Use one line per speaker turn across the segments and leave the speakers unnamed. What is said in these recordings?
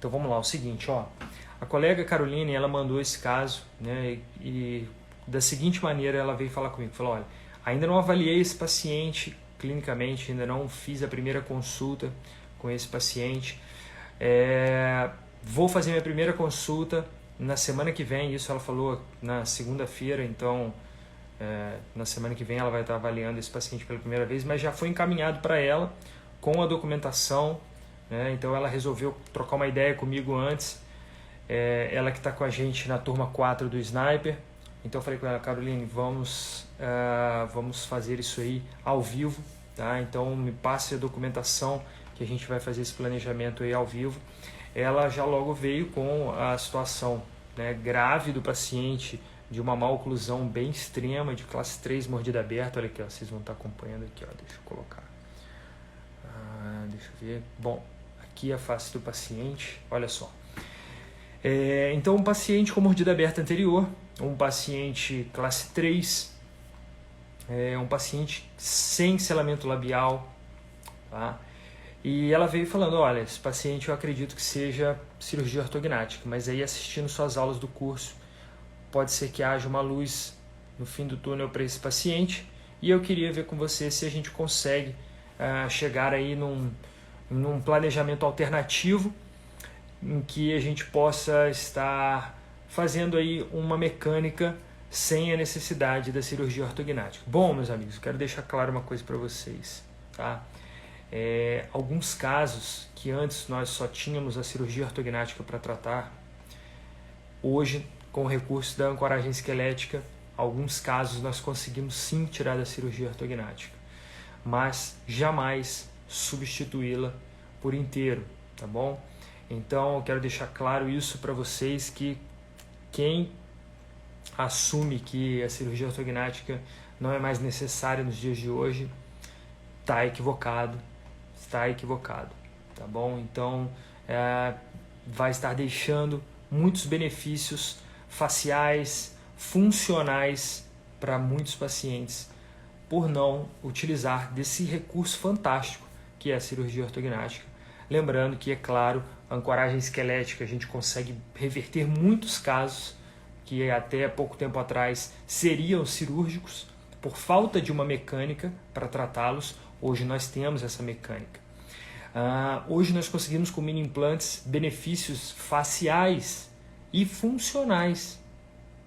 Então vamos lá, o seguinte, ó. A colega Caroline, ela mandou esse caso, né? E da seguinte maneira ela veio falar comigo, falou, olha, ainda não avaliei esse paciente clinicamente, ainda não fiz a primeira consulta com esse paciente. Vou fazer minha primeira consulta na semana que vem, isso ela falou na segunda-feira, então na semana que vem ela vai estar avaliando esse paciente pela primeira vez, mas já foi encaminhado para ela com a documentação, né? Então ela resolveu trocar uma ideia comigo antes, ela que está com a gente na turma 4 do Sniper. Então eu falei com ela, Caroline, vamos fazer isso aí ao vivo, tá? Então me passe a documentação que a gente vai fazer esse planejamento aí ao vivo. Ela já logo veio com a situação, né, grave do paciente, de uma má oclusão bem extrema, de classe 3, mordida aberta. Olha aqui, ó, vocês vão estar acompanhando aqui, ó, deixa eu colocar. Deixa eu ver. Bom, aqui a face do paciente, olha só. Então, um paciente com mordida aberta anterior, um paciente classe 3, um paciente sem selamento labial, tá? E ela veio falando, olha, esse paciente eu acredito que seja cirurgia ortognática, mas aí assistindo suas aulas do curso, pode ser que haja uma luz no fim do túnel para esse paciente, e eu queria ver com você se a gente consegue chegar aí num planejamento alternativo, em que a gente possa estar fazendo aí uma mecânica sem a necessidade da cirurgia ortognática. Bom, meus amigos, eu quero deixar claro uma coisa para vocês, tá? Alguns casos que antes nós só tínhamos a cirurgia ortognática para tratar, hoje, com o recurso da ancoragem esquelética, alguns casos nós conseguimos sim tirar da cirurgia ortognática, mas jamais substituí-la por inteiro, tá bom? Então eu quero deixar claro isso para vocês, que quem assume que a cirurgia ortognática não é mais necessária nos dias de hoje, está equivocado, tá bom? Então vai estar deixando muitos benefícios faciais, funcionais para muitos pacientes por não utilizar desse recurso fantástico que é a cirurgia ortognática. Lembrando que, é claro, a ancoragem esquelética a gente consegue reverter muitos casos que até pouco tempo atrás seriam cirúrgicos por falta de uma mecânica para tratá-los. Hoje nós temos essa mecânica. Hoje nós conseguimos com mini implantes benefícios faciais e funcionais,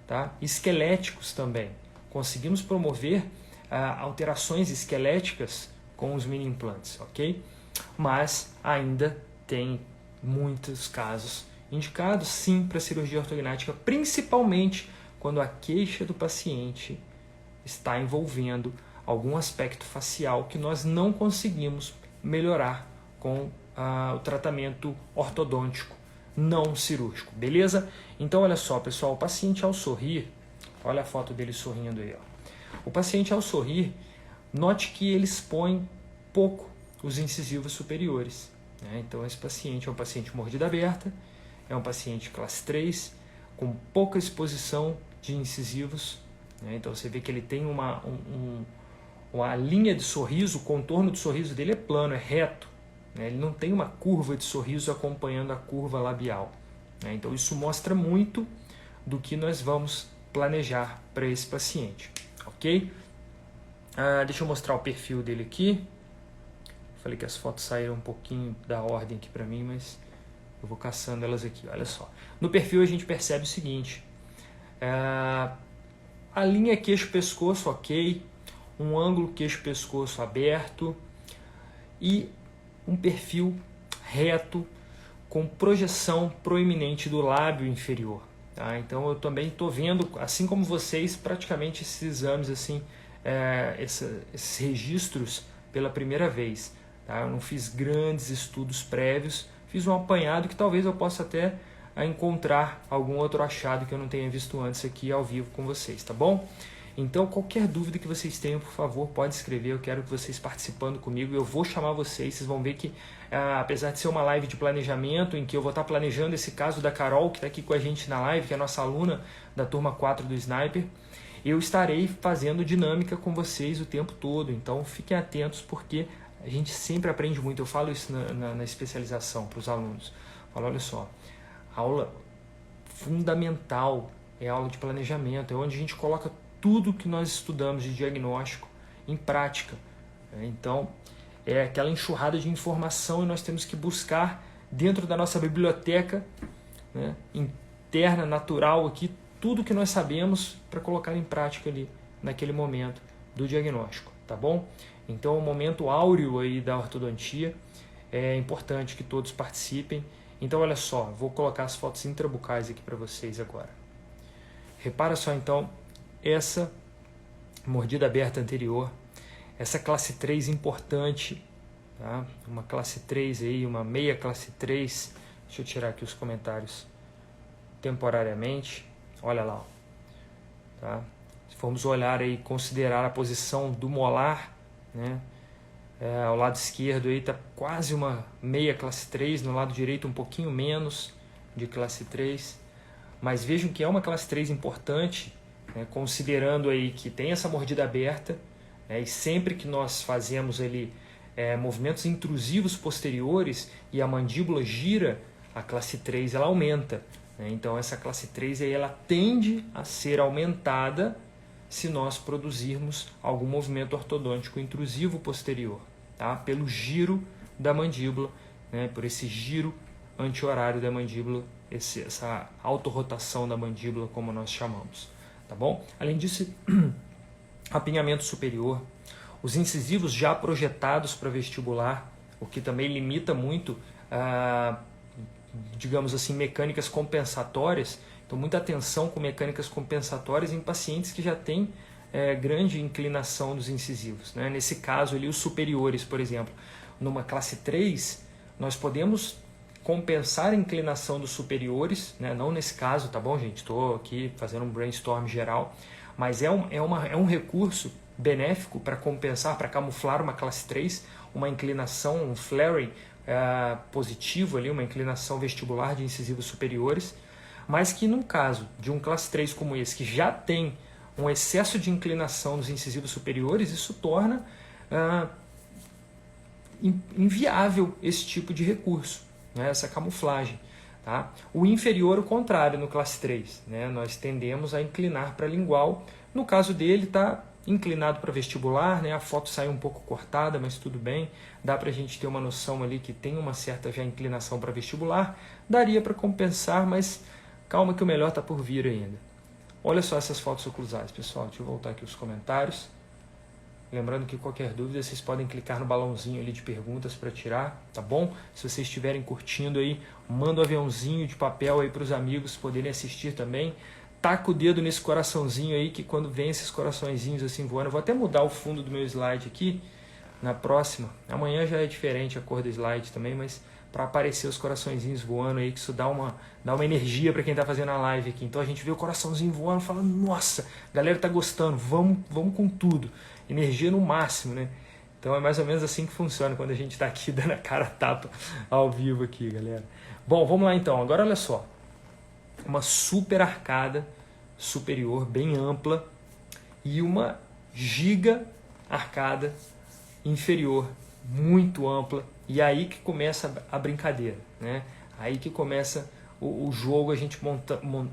tá? Esqueléticos também. Conseguimos promover alterações esqueléticas com os mini implantes, ok? Mas ainda tem muitos casos indicados sim para cirurgia ortognática, principalmente quando a queixa do paciente está envolvendo algum aspecto facial que nós não conseguimos melhorar com o tratamento ortodôntico não cirúrgico, beleza? Então olha só, pessoal, o paciente ao sorrir, olha a foto dele sorrindo aí, ó. O paciente ao sorrir, note que ele expõe pouco os incisivos superiores, né? Então esse paciente é um paciente mordida aberta, é um paciente classe 3, com pouca exposição de incisivos, né? Então você vê que ele tem uma linha de sorriso, o contorno do sorriso dele é plano, é reto, né? Ele não tem uma curva de sorriso acompanhando a curva labial, né? Então isso mostra muito do que nós vamos planejar para esse paciente, ok? Deixa eu mostrar o perfil dele aqui. Falei que as fotos saíram um pouquinho da ordem aqui para mim, mas eu vou caçando elas aqui. Olha só. No perfil a gente percebe o seguinte. A linha queixo-pescoço, ok. Um ângulo queixo-pescoço aberto. E um perfil reto com projeção proeminente do lábio inferior. Tá? Então eu também estou vendo, assim como vocês, praticamente esses exames, assim, esses registros pela primeira vez. Tá? Eu não fiz grandes estudos prévios, fiz um apanhado que talvez eu possa até encontrar algum outro achado que eu não tenha visto antes aqui ao vivo com vocês, tá bom? Então qualquer dúvida que vocês tenham, por favor, pode escrever, eu quero que vocês participando comigo, eu vou chamar vocês vão ver que apesar de ser uma live de planejamento, em que eu vou estar planejando esse caso da Carol, que está aqui com a gente na live, que é a nossa aluna da turma 4 do Sniper, eu estarei fazendo dinâmica com vocês o tempo todo, então fiquem atentos porque a gente sempre aprende muito, eu falo isso na especialização para os alunos. Falo, olha só, aula fundamental é a aula de planejamento, é onde a gente coloca tudo que nós estudamos de diagnóstico em prática. Então, é aquela enxurrada de informação e nós temos que buscar dentro da nossa biblioteca, né, interna, natural aqui, tudo que nós sabemos para colocar em prática ali naquele momento do diagnóstico, tá bom? Então, o momento áureo aí da ortodontia, é importante que todos participem. Então, olha só, vou colocar as fotos intrabucais aqui para vocês agora. Repara só, então, essa mordida aberta anterior, essa classe 3 importante, tá? Uma classe 3 aí, uma meia classe 3. Deixa eu tirar aqui os comentários temporariamente. Olha lá, ó, tá? Se formos olhar aí, considerar a posição do molar, né? Ao lado esquerdo aí está quase uma meia classe 3, no lado direito um pouquinho menos de classe 3, mas vejam que é uma classe 3 importante, né, considerando aí que tem essa mordida aberta, né, e sempre que nós fazemos ali movimentos intrusivos posteriores e a mandíbula gira, a classe 3 ela aumenta, né, então essa classe 3 aí ela tende a ser aumentada se nós produzirmos algum movimento ortodôntico intrusivo posterior, tá? Pelo giro da mandíbula, né? Por esse giro anti-horário da mandíbula, essa autorrotação da mandíbula, como nós chamamos, tá bom? Além disso, apinhamento superior, os incisivos já projetados para vestibular, o que também limita muito, digamos assim, mecânicas compensatórias. Então, muita atenção com mecânicas compensatórias em pacientes que já têm grande inclinação dos incisivos, né? Nesse caso, ali, os superiores, por exemplo. Numa classe 3, nós podemos compensar a inclinação dos superiores, né? Não nesse caso, tá bom, gente? Estou aqui fazendo um brainstorm geral, mas é um recurso benéfico para compensar, para camuflar uma classe 3, uma inclinação, um flaring positivo, ali, uma inclinação vestibular de incisivos superiores, mas que num caso de um classe 3 como esse, que já tem um excesso de inclinação dos incisivos superiores, isso torna inviável esse tipo de recurso, né, essa camuflagem. Tá? O inferior, o contrário, no classe 3, né, nós tendemos a inclinar para lingual. No caso dele, está inclinado para vestibular, né, a foto sai um pouco cortada, mas tudo bem, dá para a gente ter uma noção ali que tem uma certa já inclinação para vestibular, daria para compensar, mas calma que o melhor está por vir ainda. Olha só essas fotos oclusais, pessoal. Deixa eu voltar aqui os comentários. Lembrando que qualquer dúvida, vocês podem clicar no balãozinho ali de perguntas para tirar, tá bom? Se vocês estiverem curtindo aí, manda um aviãozinho de papel aí para os amigos poderem assistir também. Taca o dedo nesse coraçãozinho aí, que quando vem esses coraçõezinhos assim voando, eu vou até mudar o fundo do meu slide aqui na próxima. Amanhã já é diferente a cor do slide também, mas para aparecer os coraçõezinhos voando aí, que isso dá uma energia para quem está fazendo a live aqui. Então a gente vê o coraçãozinho voando, fala, nossa, a galera tá gostando, vamos com tudo. Energia no máximo, né? Então é mais ou menos assim que funciona quando a gente está aqui dando a cara a tapa ao vivo aqui, galera. Bom, vamos lá então. Agora olha só. Uma super arcada superior bem ampla e uma giga arcada inferior muito ampla. E aí que começa a brincadeira, né? Aí que começa o jogo.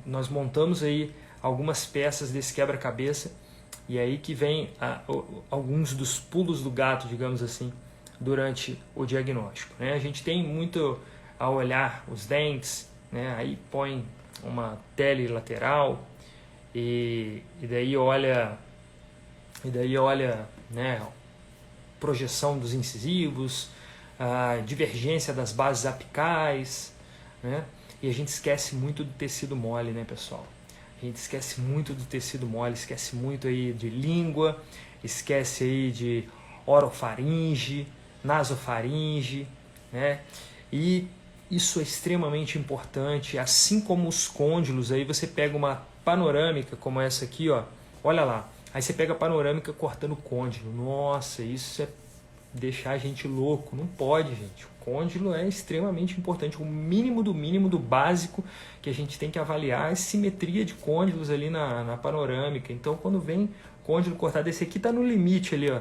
Nós montamos aí algumas peças desse quebra-cabeça e aí que vem alguns dos pulos do gato, digamos assim, durante o diagnóstico, né? A gente tem muito a olhar os dentes, né? Aí põe uma tele lateral e daí olha, né, projeção dos incisivos, a divergência das bases apicais, né? E a gente esquece muito do tecido mole, né, pessoal? A gente esquece muito do tecido mole, esquece muito aí de língua, esquece aí de orofaringe, nasofaringe, né? E isso é extremamente importante, assim como os côndilos. Aí você pega uma panorâmica como essa aqui, ó, olha lá. Aí você pega a panorâmica cortando o côndilo. Nossa, isso é deixar a gente louco. Não pode, gente. O côndilo é extremamente importante. O mínimo do básico que a gente tem que avaliar é a simetria de côndilos ali na panorâmica. Então, quando vem côndilo cortado, esse aqui está no limite ali, ó,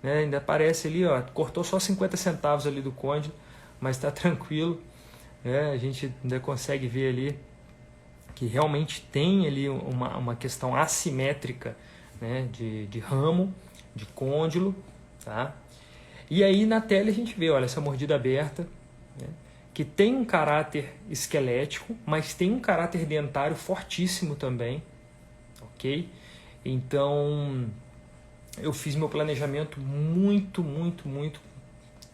né? Ainda aparece ali, ó, cortou só 50 centavos ali do côndilo, mas está tranquilo. A gente ainda consegue ver ali que realmente tem ali uma questão assimétrica, né, de ramo, de côndilo, tá? E aí na tela a gente vê, olha, essa mordida aberta, né, que tem um caráter esquelético, mas tem um caráter dentário fortíssimo também, ok? Então eu fiz meu planejamento muito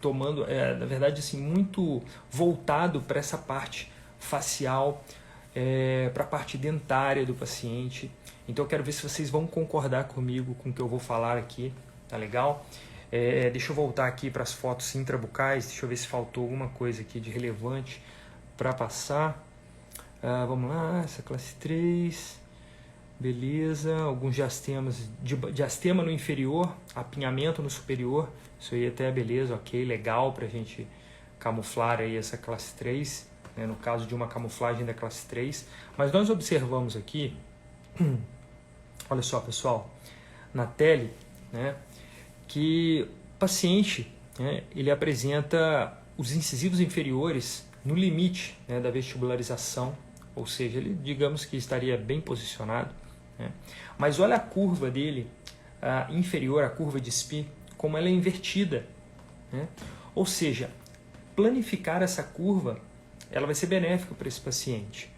tomando, na verdade, assim, muito voltado para essa parte facial, para a parte dentária do paciente. Então eu quero ver se vocês vão concordar comigo com o que eu vou falar aqui, tá legal? Deixa eu voltar aqui para as fotos intrabucais, deixa eu ver se faltou alguma coisa aqui de relevante para passar. Vamos lá, essa classe 3, beleza, alguns diastemas, diastema no inferior, apinhamento no superior, isso aí até é beleza, ok, legal para a gente camuflar aí essa classe 3, né, no caso de uma camuflagem da classe 3, mas nós observamos aqui, olha só pessoal, na tele, né, que o paciente, né, ele apresenta os incisivos inferiores no limite, né, da vestibularização, ou seja, ele digamos que estaria bem posicionado, né, mas olha a curva dele inferior, a curva de Spee, como ela é invertida, né? Ou seja, planificar essa curva, ela vai ser benéfica para esse paciente.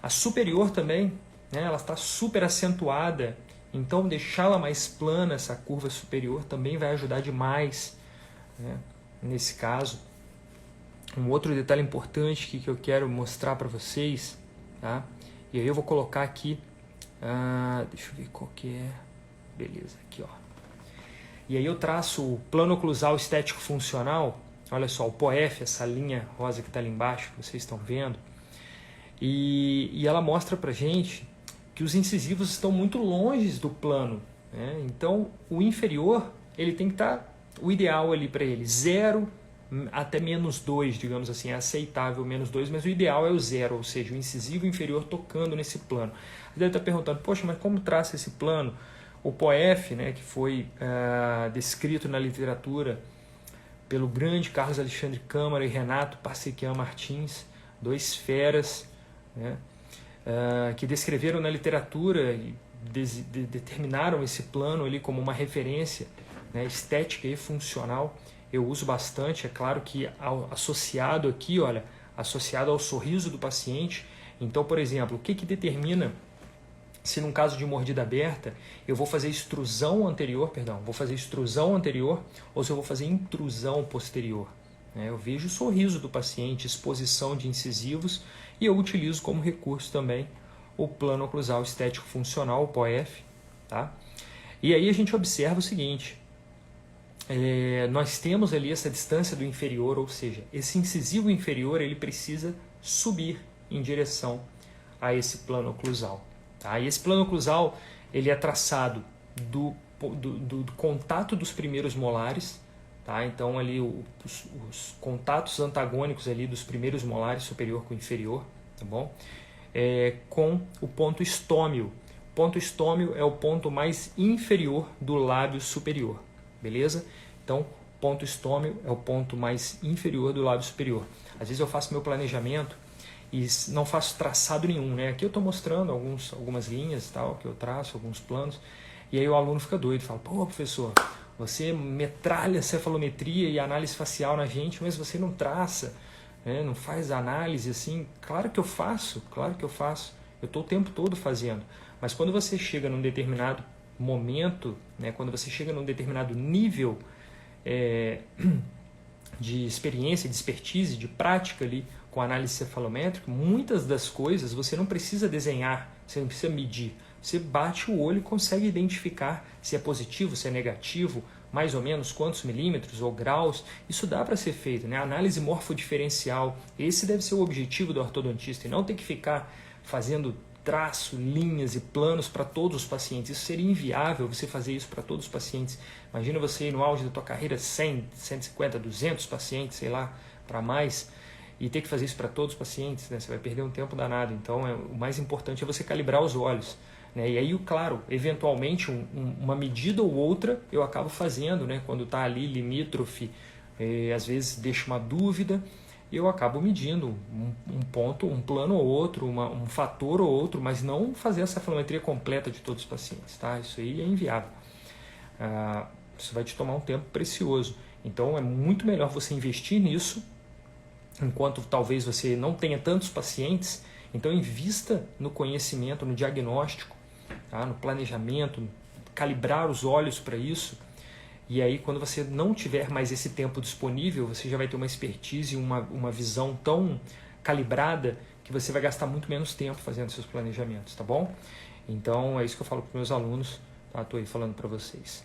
A superior também, né? Ela está super acentuada, então deixá-la mais plana, essa curva superior, também vai ajudar demais, né? Nesse caso. Um outro detalhe importante que eu quero mostrar para vocês, tá? E aí eu vou colocar aqui, deixa eu ver qual que é, beleza, aqui ó. E aí eu traço o plano oclusal estético funcional, olha só, o POEF, essa linha rosa que está ali embaixo, que vocês estão vendo, e ela mostra pra gente que os incisivos estão muito longe do plano, né? Então o inferior, ele tem que estar, o ideal ali para ele, 0 até -2, digamos assim, é aceitável -2, mas o ideal é o 0, ou seja, o incisivo inferior tocando nesse plano. Você deve estar perguntando, poxa, mas como traça esse plano? O POEF, né, que foi descrito na literatura pelo grande Carlos Alexandre Câmara e Renato Passequian Martins, dois feras, né, que descreveram na literatura e determinaram esse plano ali como uma referência, né, estética e funcional. Eu uso bastante, é claro que associado aqui, olha, associado ao sorriso do paciente. Então, por exemplo, o que determina se num caso de mordida aberta eu vou fazer extrusão anterior, ou se eu vou fazer intrusão posterior. Eu vejo o sorriso do paciente, exposição de incisivos, e eu utilizo como recurso também o plano oclusal estético funcional, o POEF. Tá? E aí a gente observa o seguinte, nós temos ali essa distância do inferior, ou seja, esse incisivo inferior ele precisa subir em direção a esse plano oclusal. Tá? E esse plano oclusal ele é traçado do contato dos primeiros molares, tá? Então ali os contatos antagônicos ali dos primeiros molares, superior com inferior, tá bom? Com o ponto estômio. O ponto estômio é o ponto mais inferior do lábio superior, beleza? Então, ponto estômio é o ponto mais inferior do lábio superior. Às vezes eu faço meu planejamento e não faço traçado nenhum, né? Aqui eu estou mostrando algumas linhas, tal, que eu traço, alguns planos, e aí o aluno fica doido, fala, pô, professor, você metralha cefalometria e análise facial na gente, mas você não traça, né? Não faz análise assim. Claro que eu faço, eu estou o tempo todo fazendo, mas quando você chega num determinado momento, né? Quando você chega num determinado nível de experiência, de expertise, de prática ali, com análise cefalométrica, muitas das coisas você não precisa desenhar, você não precisa medir. Você bate o olho e consegue identificar se é positivo, se é negativo, mais ou menos quantos milímetros ou graus. Isso dá para ser feito, né? Análise morfodiferencial, esse deve ser o objetivo do ortodontista, e não ter que ficar fazendo traço, linhas e planos para todos os pacientes. Isso seria inviável, você fazer isso para todos os pacientes. Imagina você ir no auge da tua carreira, 100, 150, 200 pacientes, sei lá, para mais, e ter que fazer isso para todos os pacientes, né? Você vai perder um tempo danado. Então, o mais importante é você calibrar os olhos, né? E aí, claro, eventualmente, uma medida ou outra eu acabo fazendo, né? Quando está ali limítrofe, às vezes deixa uma dúvida, e eu acabo medindo um ponto, um plano ou outro, um fator ou outro, mas não fazer essa cefalometria completa de todos os pacientes, tá? Isso aí é inviável. Isso vai te tomar um tempo precioso. Então é muito melhor você investir nisso, enquanto talvez você não tenha tantos pacientes. Então invista no conhecimento, no diagnóstico, tá? No planejamento, calibrar os olhos para isso. E aí quando você não tiver mais esse tempo disponível, você já vai ter uma expertise, uma visão tão calibrada que você vai gastar muito menos tempo fazendo seus planejamentos, tá bom? Então é isso que eu falo para os meus alunos, tá? Estou aí falando para vocês.